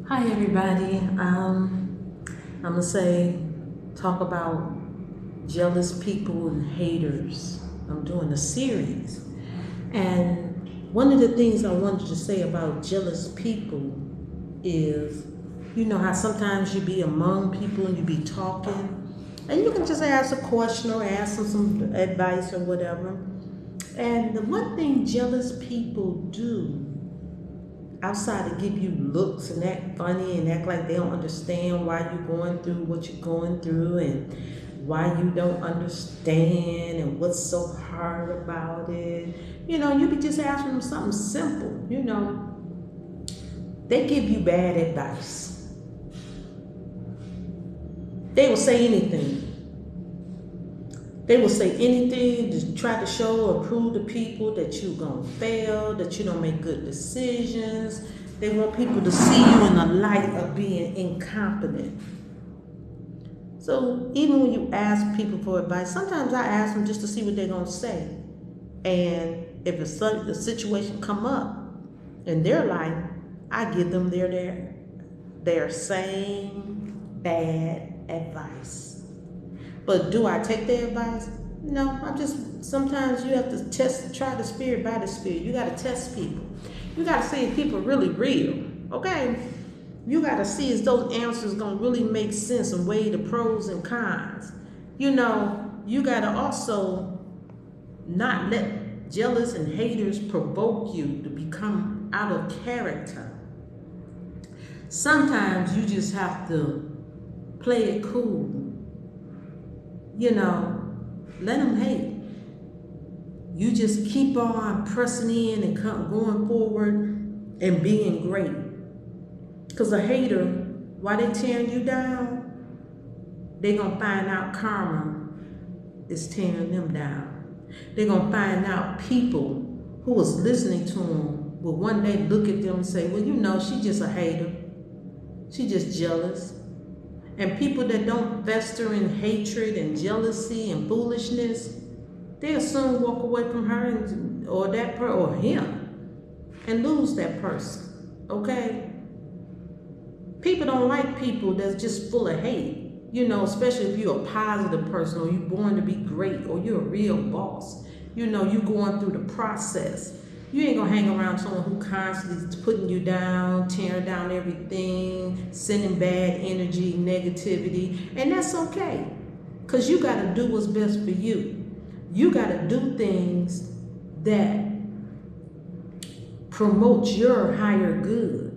Hi everybody. I'm gonna talk about jealous people and haters. I'm doing a series, and one of the things I wanted to say about jealous people is, how sometimes you be among people and you be talking, and you can just ask a question or ask them some advice or whatever. And the one thing jealous people do outside to give you looks and act funny and act like they don't understand why you're going through what you're going through and why you don't understand and what's so hard about it. You could just ask them something simple. They give you bad advice. They will say anything. They will say anything to try to show or prove to people that you're going to fail, that you don't make good decisions. They want people to see you in the light of being incompetent. So even when you ask people for advice, sometimes I ask them just to see what they're going to say. And if a situation come up in their life, I give them their same bad advice. But do I take their advice? No, sometimes you have to try the spirit by the spirit. You got to test people. You got to see if people are really real, okay? You got to see if those answers going to really make sense and weigh the pros and cons. You got to also not let jealous and haters provoke you to become out of character. Sometimes you just have to play it cool. Let them hate. You just keep on pressing in and going forward and being great. Because a hater, while they tearing you down, they're going to find out karma is tearing them down. They're going to find out people who was listening to them will one day look at them and say, well, she just a hater. She just jealous. And people that don't fester in hatred and jealousy and foolishness, they'll soon walk away from her or him and lose that person. Okay? People don't like people that's just full of hate. Especially if you're a positive person or you're born to be great or you're a real boss. You're going through the process. You ain't gonna hang around someone who constantly is putting you down, tearing down everything, sending bad energy, negativity, and that's okay. Because you gotta do what's best for you. You gotta do things that promote your higher good.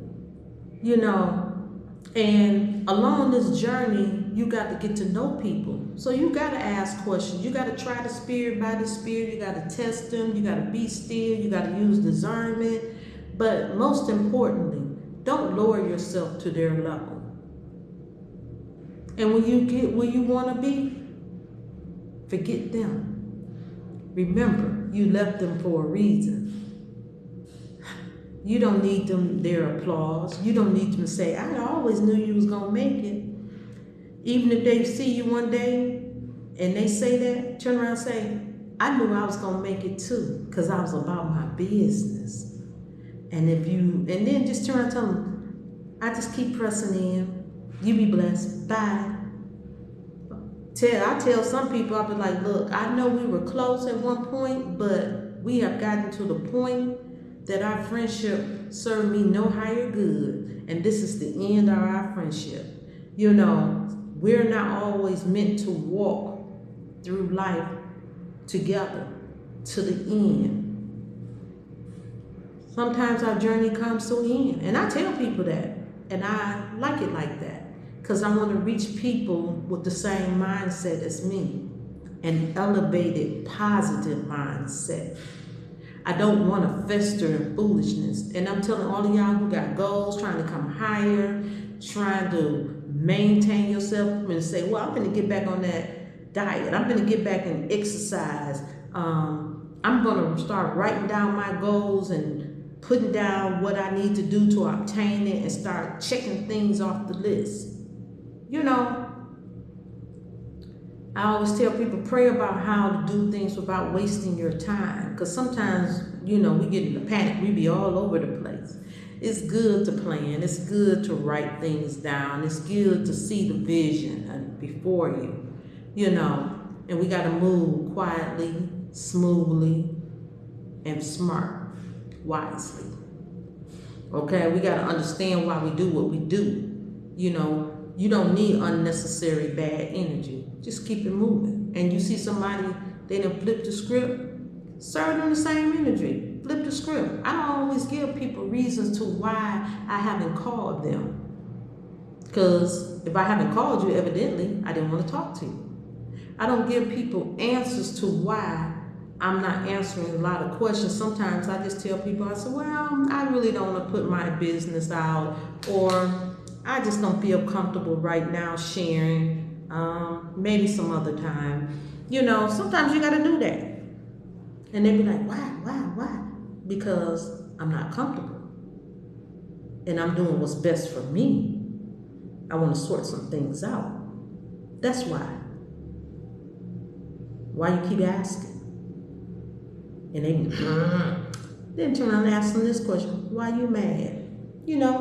And along this journey, you got to get to know people. So you got to ask questions. You got to try the spirit by the spirit. You got to test them. You got to be still. You got to use discernment. But most importantly, don't lower yourself to their level. And when you get where you want to be, forget them. Remember, you left them for a reason. You don't need their applause. You don't need them to say, I always knew you was going to make it. Even if they see you one day and they say that, turn around and say, I knew I was going to make it too because I was about my business. And then just turn around and tell them, I just keep pressing in. You be blessed. Bye. I tell some people, I'll be like, look, I know we were close at one point, but we have gotten to the point that our friendship served me no higher good, and this is the end of our friendship. We're not always meant to walk through life together to the end. Sometimes our journey comes to an end, and I tell people that, and I like it like that, because I want to reach people with the same mindset as me, an elevated, positive mindset. I don't want to fester in foolishness. And I'm telling all of y'all who got goals, trying to come higher, trying to maintain yourself and say, well, I'm going to get back on that diet. I'm going to get back and exercise. I'm going to start writing down my goals and putting down what I need to do to obtain it and start checking things off the list. I always tell people, pray about how to do things without wasting your time. Because sometimes, we get in a panic. We be all over the place. It's good to plan. It's good to write things down. It's good to see the vision before you, and we got to move quietly, smoothly, and smart, wisely. Okay, we got to understand why we do what we do. You don't need unnecessary bad energy. Just keep it moving. And you see somebody, they done flip the script, serve them the same energy. Flip the script. I don't always give people reasons to why I haven't called them. Because if I haven't called you, evidently, I didn't want to talk to you. I don't give people answers to why I'm not answering a lot of questions. Sometimes I just tell people, I say, well, I really don't want to put my business out, or I just don't feel comfortable right now sharing. Maybe some other time. Sometimes you got to do that. And they be like, why? Because I'm not comfortable. And I'm doing what's best for me. I want to sort some things out. That's why. Why you keep asking? And they then turn around and ask them this question: why you mad?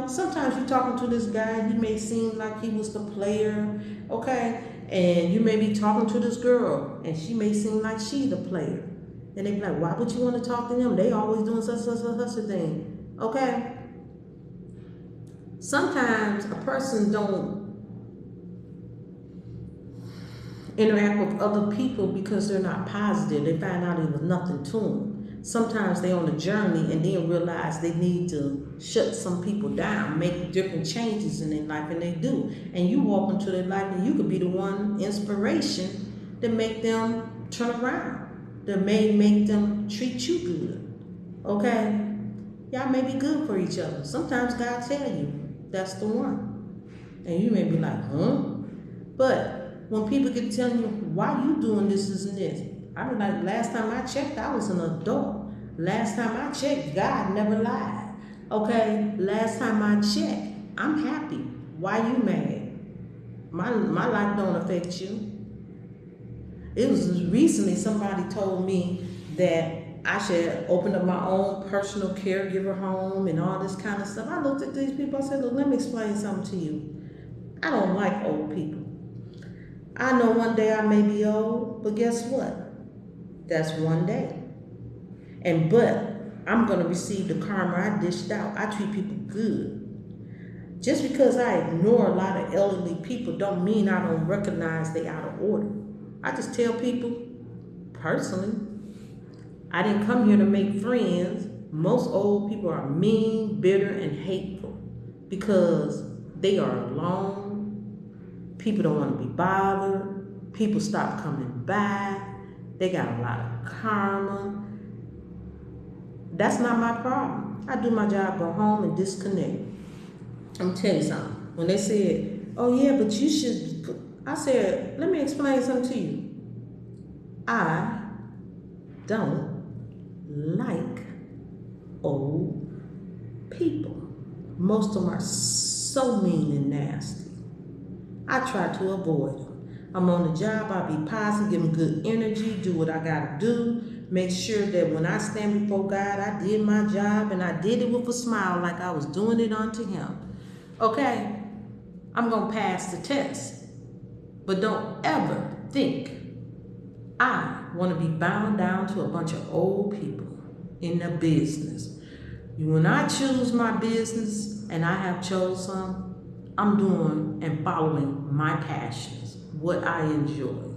Sometimes you're talking to this guy, he may seem like he was the player, okay? And you may be talking to this girl, and she may seem like she the player. And they be like, why would you want to talk to them? They always doing such a thing, okay? Sometimes a person don't interact with other people because they're not positive. They find out it was nothing to them. Sometimes they're on a journey and then realize they need to shut some people down, make different changes in their life, and they do. And you walk into their life and you could be the one inspiration to make them turn around, that may make them treat you good, okay? Y'all may be good for each other. Sometimes God tell you that's the one. And you may be like, huh? But when people get telling you, why you doing this and this? I be like, last time I checked, I was an adult. Last time I checked, God never lied. Okay, last time I checked, I'm happy. Why you mad? My life don't affect you. It was recently somebody told me that I should open up my own personal caregiver home and all this kind of stuff. I looked at these people, I said, look, let me explain something to you. I don't like old people. I know one day I may be old, but guess what? That's one day. But I'm going to receive the karma I dished out. I treat people good. Just because I ignore a lot of elderly people don't mean I don't recognize they out of order. I just tell people, personally, I didn't come here to make friends. Most old people are mean, bitter, and hateful because they are alone. People don't want to be bothered. People stop coming by. They got a lot of karma. That's not my problem. I do my job, go home and disconnect. I'm gonna tell you something. When they said, oh yeah, but you should, I said, let me explain something to you. I don't like old people. Most of them are so mean and nasty. I try to avoid them. I'm on the job, I'll be positive, give them good energy, do what I gotta do. Make sure that when I stand before God, I did my job and I did it with a smile like I was doing it unto Him. Okay? I'm gonna pass the test. But don't ever think I want to be bound down to a bunch of old people in the business. When I choose my business, and I have chose some, I'm doing and following my passions, what I enjoy.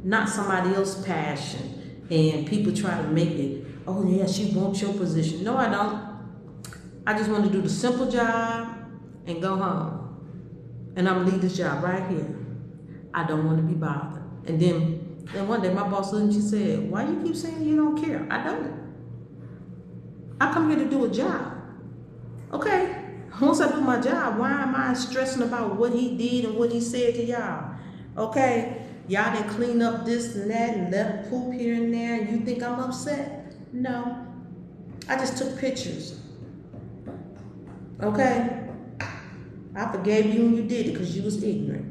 Not somebody else's passion. And people try to make it, oh yeah, she wants your position. No, I don't. I just want to do the simple job and go home. And I'm gonna leave this job right here. I don't want to be bothered. And then one day my boss looked and she said, why you keep saying you don't care? I don't. I come here to do a job. Okay, once I do my job, why am I stressing about what he did and what he said to y'all? Okay, y'all didn't clean up this and that and left poop here and there and you think I'm upset? No, I just took pictures. Okay, I forgave you when you did it because you was ignorant.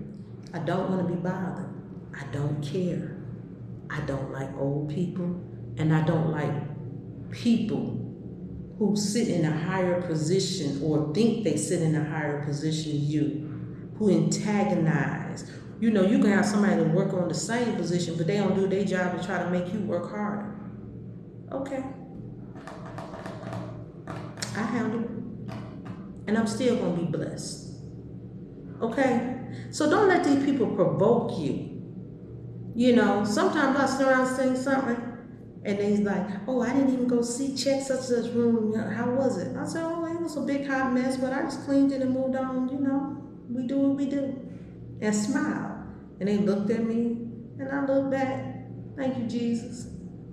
I don't want to be bothered. I don't care. I don't like old people, and I don't like people who sit in a higher position or think they sit in a higher position than you, who antagonize. You know, you can have somebody to work on the same position, but they don't do their job to try to make you work harder. Okay. I handle it. And I'm still going to be blessed. Okay? So don't let these people provoke you. You know, sometimes I sit around saying something, and they's like, oh, I didn't even go check such and such room. How was it? I said, oh, it was a big hot mess, but I just cleaned it and moved on. You know, we do what we do. And smile. And they looked at me, and I looked back. Thank you, Jesus.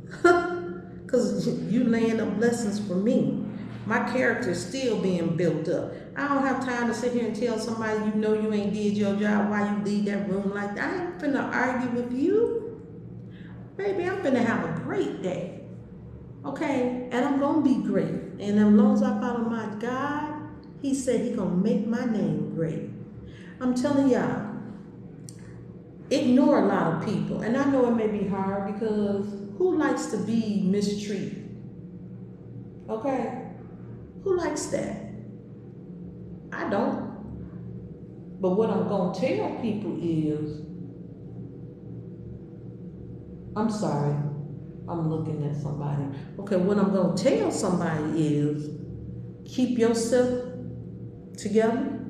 Because you laying up blessings for me. My character is still being built up. I don't have time to sit here and tell somebody you know you ain't did your job, why you leave that room like that. I ain't finna argue with you. Baby, I'm finna have a great day. Okay? And I'm gonna be great. And as long as I follow my God, he said he gonna make my name great. I'm telling y'all, ignore a lot of people. And I know it may be hard because who likes to be mistreated? Okay? Who likes that? I don't. But what I'm gonna tell people is, I'm sorry, I'm looking at somebody. Okay, what I'm gonna tell somebody is, keep yourself together,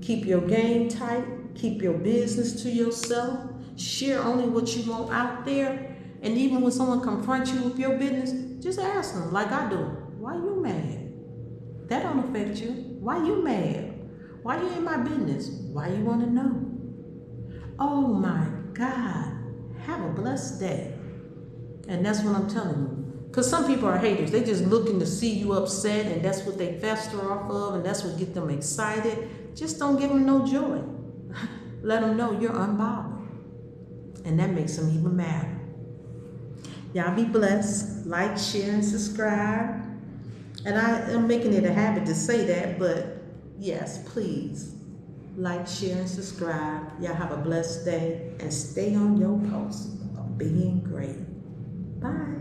keep your game tight, keep your business to yourself, share only what you want out there, and even when someone confronts you with your business, just ask them, like I do, why you mad? That don't affect you. Why you mad? Why you in my business? Why you want to know? Oh my God. Have a blessed day. And that's what I'm telling you. Because some people are haters. They just looking to see you upset, and that's what they fester off of, and that's what get them excited. Just don't give them no joy. Let them know you're unbothered. And that makes them even madder. Y'all be blessed. Like, share, and subscribe. And I am making it a habit to say that, but yes, please like, share, and subscribe. Y'all have a blessed day and stay on your post of being great. Bye.